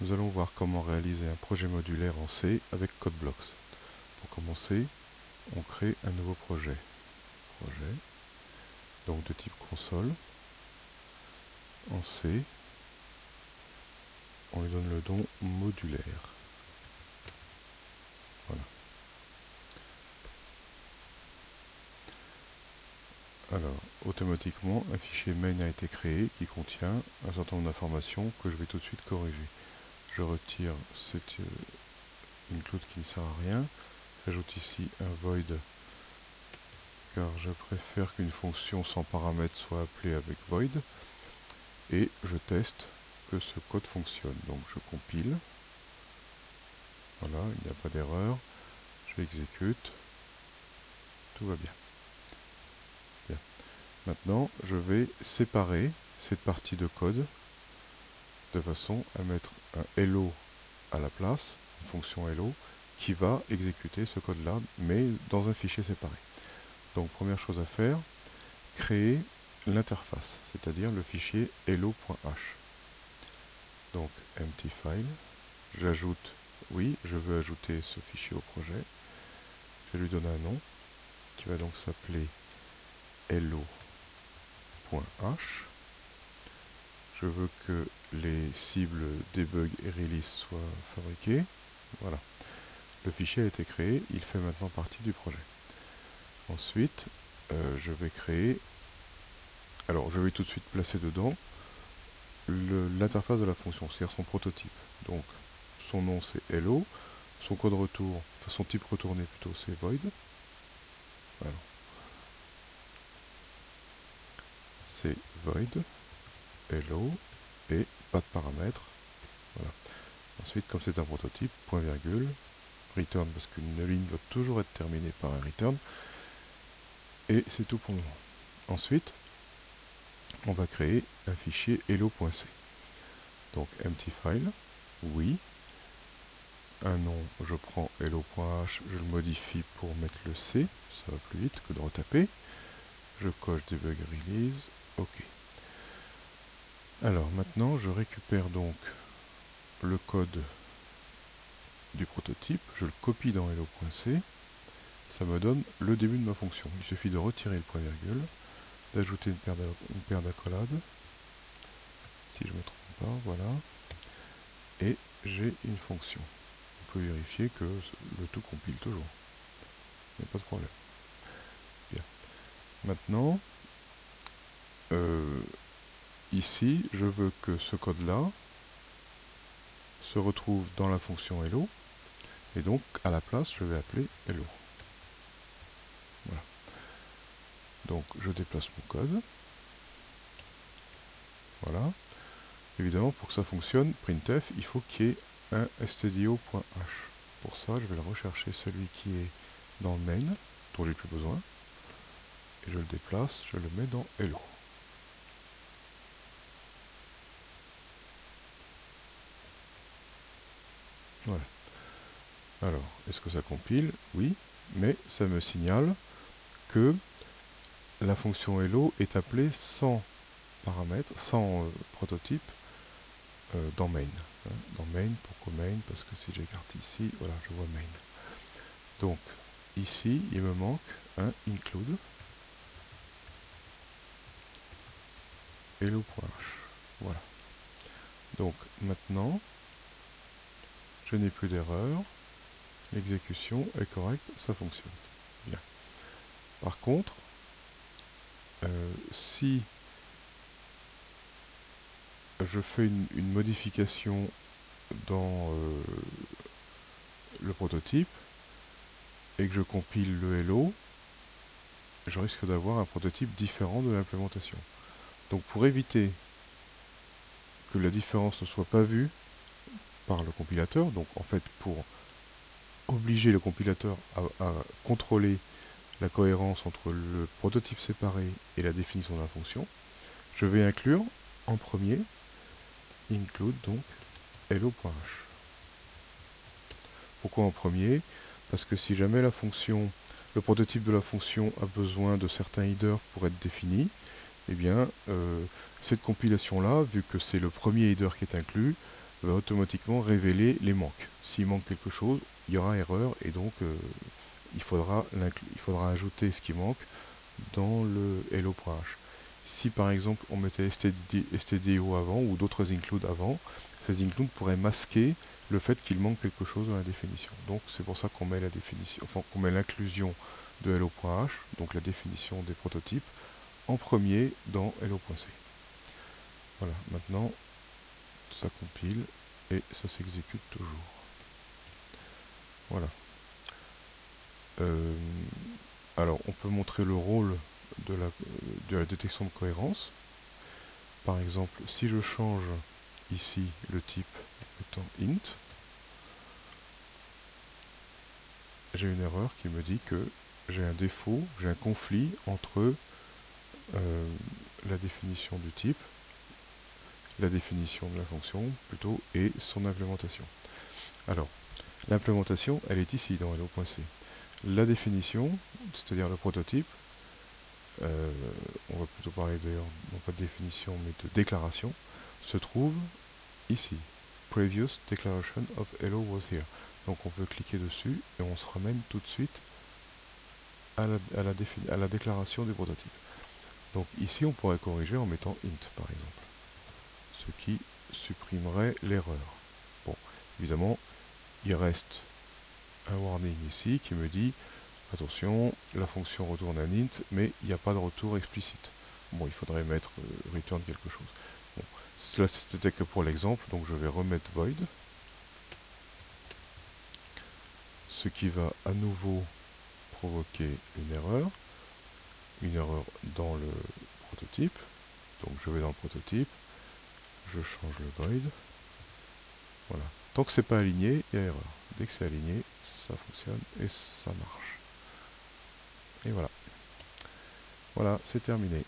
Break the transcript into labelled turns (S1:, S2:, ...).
S1: nous allons voir comment réaliser un projet modulaire en C avec CodeBlocks. Pour commencer, on crée un nouveau projet. Donc de type console. En C, on lui donne le nom modulaire. Voilà. Alors, automatiquement, un fichier main a été créé qui contient un certain nombre d'informations que je vais tout de suite corriger. Je retire cette include qui ne sert à rien. J'ajoute ici un void car je préfère qu'une fonction sans paramètres soit appelée avec void. Et je teste que ce code fonctionne. Donc je compile. Voilà, il n'y a pas d'erreur. Je exécute. Tout va bien. Bien. Maintenant, je vais séparer cette partie de code de façon à mettre un hello à la place, une fonction hello, qui va exécuter ce code-là, mais dans un fichier séparé. Donc première chose à faire, créer l'interface, c'est-à-dire le fichier hello.h. Donc empty file, j'ajoute, oui, je veux ajouter ce fichier au projet, je vais lui donner un nom, qui va donc s'appeler hello.h. Je veux que les cibles debug et release soient fabriquées. Voilà. Le fichier a été créé, il fait maintenant partie du projet. Ensuite, je vais créer... Alors, je vais tout de suite placer dedans l'interface de la fonction, c'est-à-dire son prototype. Donc, son nom c'est hello, son code retour, enfin son type retourné plutôt, c'est void. Voilà. C'est void, hello, et pas de paramètres. Voilà. Ensuite, comme c'est un prototype, point virgule, return, parce qu'une ligne doit toujours être terminée par un return, et c'est tout pour le moment. Ensuite, on va créer un fichier hello.c. Donc, empty file, oui. Un nom, je prends hello.h, je le modifie pour mettre le C, ça va plus vite que de retaper. Je coche debug release, ok. Alors maintenant, je récupère donc le code du prototype, je le copie dans hello.c, ça me donne le début de ma fonction. Il suffit de retirer le point virgule, d'ajouter une paire d'accolades, si je ne me trompe pas, voilà, et j'ai une fonction. On peut vérifier que le tout compile toujours, il n'y a pas de problème. Bien. Maintenant, ici, je veux que ce code-là se retrouve dans la fonction hello, et donc à la place, je vais appeler hello. Voilà. Donc je déplace mon code. Voilà. Évidemment, pour que ça fonctionne, printf, il faut qu'il y ait un stdio.h. Pour ça, je vais le rechercher celui qui est dans le main, dont j'ai plus besoin. Et je le déplace, je le mets dans hello. Voilà. Alors, est-ce que ça compile? Oui, mais ça me signale que la fonction hello est appelée sans paramètres, sans prototype, dans main. Dans main, pourquoi main? Parce que si j'écarte ici, voilà, je vois main. Donc, ici, il me manque un include hello.h. Voilà. Donc, maintenant, je n'ai plus d'erreur. L'exécution est correcte, ça fonctionne. Bien. Par contre, si je fais une modification dans le prototype et que je compile le hello, je risque d'avoir un prototype différent de l'implémentation. Donc pour éviter que la différence ne soit pas vue par le compilateur, donc en fait pour obliger le compilateur à contrôler la cohérence entre le prototype séparé et la définition de la fonction, je vais inclure en premier include donc hello.h. Pourquoi en premier? Parce que si jamais la fonction, le prototype de la fonction a besoin de certains headers pour être défini, eh bien cette compilation-là, vu que c'est le premier header qui est inclus, va automatiquement révéler les manques. S'il manque quelque chose, il y aura erreur et donc il faudra ajouter ce qui manque dans le hello.h. Si par exemple on mettait stdio avant ou d'autres includes avant, ces includes pourraient masquer le fait qu'il manque quelque chose dans la définition. Donc c'est pour ça qu'on met la définition, enfin qu'on met l'inclusion de hello.h, donc la définition des prototypes, en premier dans hello.c. Voilà, maintenant ça compile et ça s'exécute toujours. Voilà. Euh, alors on peut montrer le rôle de la détection de cohérence. Par exemple, si je change ici le type étant int, j'ai une erreur qui me dit que j'ai un défaut, j'ai un conflit entre la définition du type, la définition de la fonction plutôt, et son implémentation. Alors, l'implémentation, elle est ici dans hello.c. La définition, c'est-à-dire le prototype, on va plutôt parler d'ailleurs non pas de définition mais de déclaration, se trouve ici. Previous declaration of hello was here. Donc on peut cliquer dessus et on se ramène tout de suite à la déclaration du prototype. Donc ici on pourrait corriger en mettant int par exemple, ce qui supprimerait l'erreur. Bon, évidemment, il reste un warning ici qui me dit attention, la fonction retourne un int, mais il n'y a pas de retour explicite. Bon, il faudrait mettre return quelque chose. Bon, cela c'était que pour l'exemple, donc je vais remettre void, ce qui va à nouveau provoquer une erreur dans le prototype. Donc je vais dans le prototype, je change le void. Voilà. Tant que c'est pas aligné, il y a erreur. Dès que c'est aligné, ça fonctionne et ça marche. Et voilà. Voilà, c'est terminé.